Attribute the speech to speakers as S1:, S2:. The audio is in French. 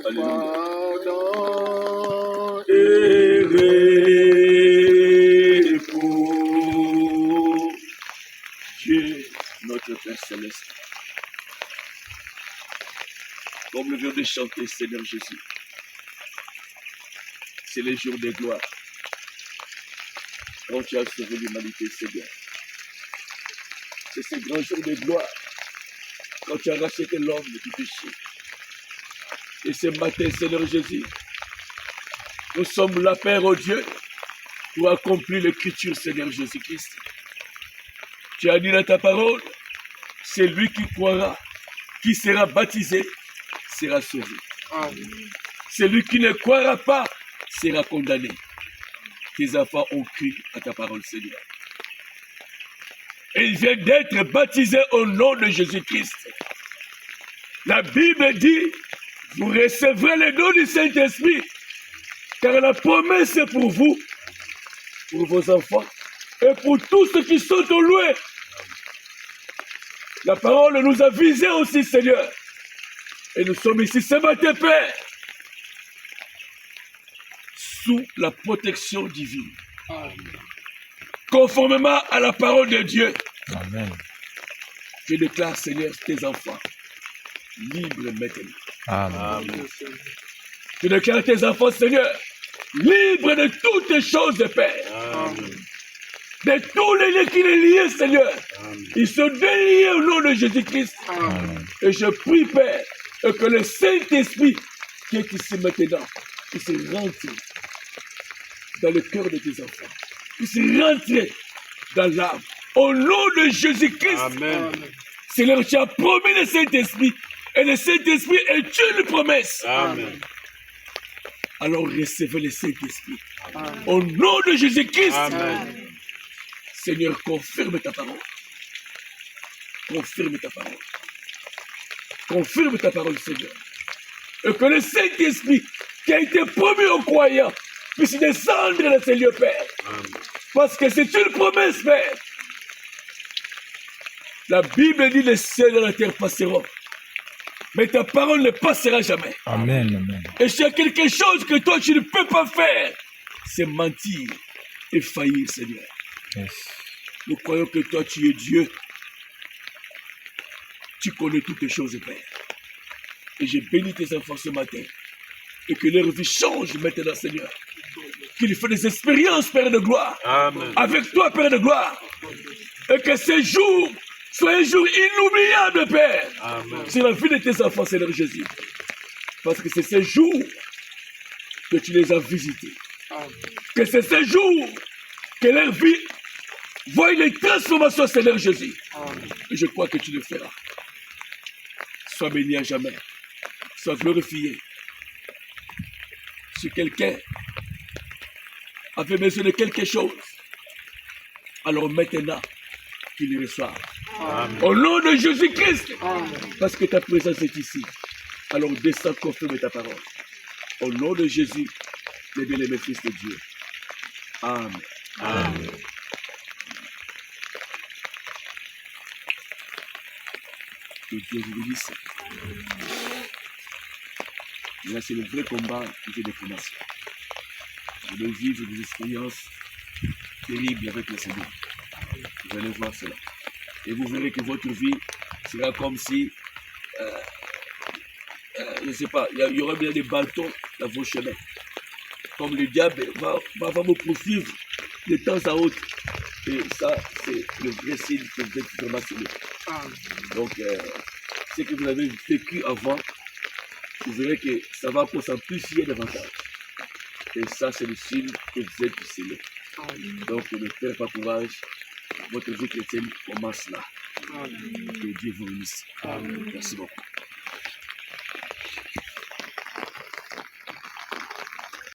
S1: pardon et repos. Dieu, notre Père Céleste, comme nous venons de chanter, Seigneur Jésus, c'est les jours de gloire. Quand tu as sauvé l'humanité, Seigneur. C'est ce grand jour de gloire. Quand tu as racheté l'homme du péché. Et ce matin, Seigneur Jésus, nous sommes là, Père, au Dieu, pour accomplir l'écriture, Seigneur Jésus-Christ. Tu as dit dans ta parole, c'est lui qui croira, qui sera baptisé, sera sauvé. Amen. Celui qui ne croira pas sera condamné. Tes enfants ont cru à ta parole, Seigneur. Et ils viennent d'être baptisés au nom de Jésus-Christ. La Bible dit, vous recevrez le don du Saint-Esprit, car la promesse est pour vous, pour vos enfants, et pour tous ceux qui sont au loin. La parole nous a visés aussi, Seigneur. Et nous sommes ici ce matin, Père, sous la protection divine. Amen. Conformément à la parole de Dieu. Amen. Je déclare, Seigneur, tes enfants libres maintenant. Amen. Je déclare tes enfants, Seigneur, libres de toutes les choses, Père. Amen. De tous les liens qui les lient, Seigneur. Amen. Ils sont déliés au nom de Jésus-Christ. Amen. Et je prie, Père, que le Saint-Esprit qui est ici maintenant, puisse rentrer dans le cœur de tes enfants, puisse rentrer dans l'âme. Au nom de Jésus-Christ. Amen. Seigneur, tu as promis le Saint-Esprit, et le Saint-Esprit est une promesse. Amen. Alors recevez le Saint-Esprit. Amen. Au nom de Jésus-Christ. Amen. Seigneur, confirme ta parole. Confirme ta parole. Confirme ta parole, Seigneur. Et que le Saint-Esprit qui a été promis aux croyants puisse descendre dans ces lieux, Père. Amen. Parce que c'est une promesse, Père. La Bible dit les cieux et la terre passeront. Mais ta parole ne passera jamais. Amen, amen. Et s'il y a quelque chose que toi tu ne peux pas faire, c'est mentir et faillir, Seigneur. Yes. Nous croyons que toi tu es Dieu. Tu connais toutes les choses, Père. Et j'ai béni tes enfants ce matin. Et que leur vie change maintenant, Seigneur. Qu'ils fassent des expériences, Père de gloire. Amen. Avec toi, Père de gloire. Et que ces jours soient un jour inoubliable, Père. Amen. Sur la vie de tes enfants, Seigneur Jésus. Parce que c'est ces jours que tu les as visités. Amen. Que c'est ces jours que leur vie voit les transformations, Seigneur Jésus. Amen. Et je crois que tu le feras. Sois béni à jamais. Sois glorifié. Si quelqu'un avait besoin de quelque chose, alors maintenant, qu'il le reçoive. Amen. Au nom de Jésus-Christ, parce que ta présence est ici, alors descends, confirme ta parole. Au nom de Jésus, le bien-aimé Fils de Dieu. Amen. Amen. Que Dieu vous bénisse. Là, c'est le vrai combat que j'ai commencé. Vous allez vivre des expériences terribles avec le Seigneur. Vous allez voir cela. Et vous verrez que votre vie sera comme si, je ne sais pas, il y aura bien des bâtons dans vos chemins. Comme le diable va vous poursuivre de temps à autre. Et ça, c'est le vrai signe que vous êtes vraiment sauvé. Donc, ce que vous avez vécu avant, vous verrez que ça va pour s'amplifier davantage. Et ça, c'est le signe que vous êtes scellé. Donc, ne perdez pas courage. Votre vie chrétienne commence là. Que Dieu vous bénisse. Merci beaucoup.